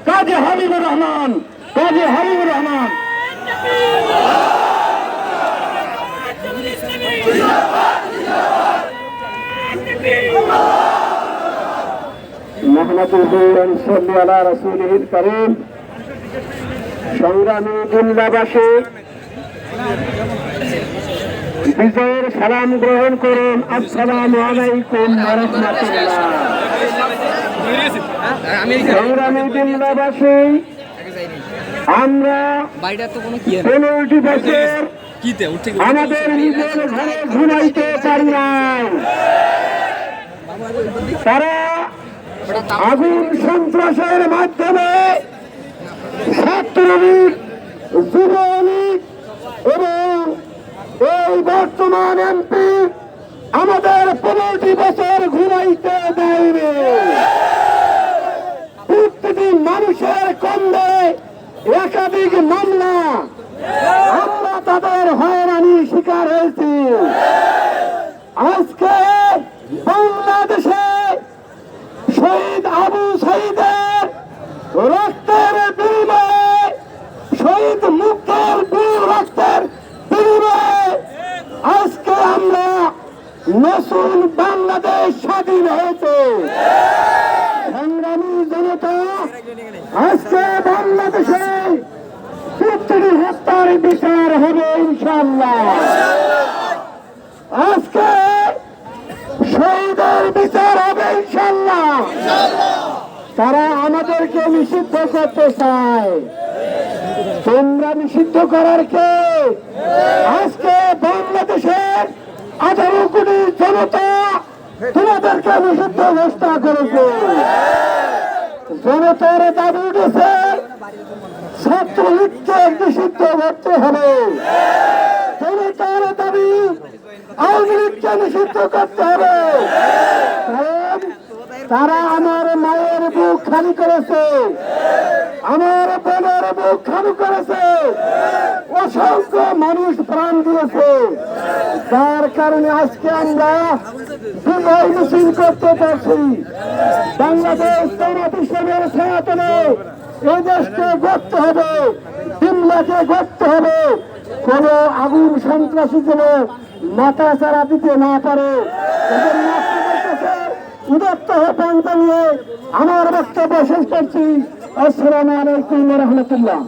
কাজী হাবিবুর রহমান সংগ্রামী জিন্দাবাসী বিজয়ের সালাম গ্রহণ করুন। আসসালামু আলাইকুম ওয়া রাহমাতুল্লাহ। সংগ্রামী জিন্দাবাসী, আমরা 15টি বছর আমাদের নিজের ঘরে ঘুমাইতে পারি নাই। তারা আগুন সন্ত্রাসের মাধ্যমে ছাত্রলীগ, যুবলীগ এবং এই বর্তমান এমপি আমাদের 15টি বছর ঘুমাইতে দেয়নি। প্রতিদিন মানুষের কন্দে একাধিক মামলা, আমরা তাদের হয়রানির শিকার হয়েছি। আজকে বাংলাদেশে শহীদ আবু সাঈদের রক্তের বিনিময়ে, শহীদ মুক্তির বীর রক্তের বিনিময়ে আজকে আমরা নতুন বাংলাদেশ স্বাধীন হয়েছে। সংগ্রামী জনতা, আজকে বাংলাদেশে প্রতিটি হত্যার বিচার হবে ইনশাআল্লাহ। আজকে শহীদের বিচার হবে ইনশাআল্লাহ। তারা আমাদেরকে নিষিদ্ধ করতে চায়, তোমরা নিষিদ্ধ করার কে? আজকে বাংলাদেশের 18 কোটি জনতা তোমাদেরকে নিষিদ্ধ ঘোষণা করেছে। জনতার দাবি উঠেছে ছাত্রলীগকে নিষিদ্ধ করতে হবে। জনতার দাবি আওয়ামী লীগকে নিষিদ্ধ করতে হবে। কারণ তারা আমার মায়ের বুক খালি করেছে, আমার বোনের বুক খালি করেছে, অসংখ্য মানুষ প্রাণ দিয়েছে। যার কারণে আজকে আমরা বিজয় মিছিল করতে পারছি। বাংলাদেশ জামাত ইসলামের ছায়াতলে এই দেশকে গড়তে হবে, সিমলাকে গড়তে হবে। কোন আগুন সন্ত্রাসী যেন মাথা চারা দিতে না পারে, উদাত্ত আহ্বান জানিয়ে আমার বক্তব্য শেষ করছি। আসসালামু আলাইকুম ওয়া রাহমাতুল্লাহ।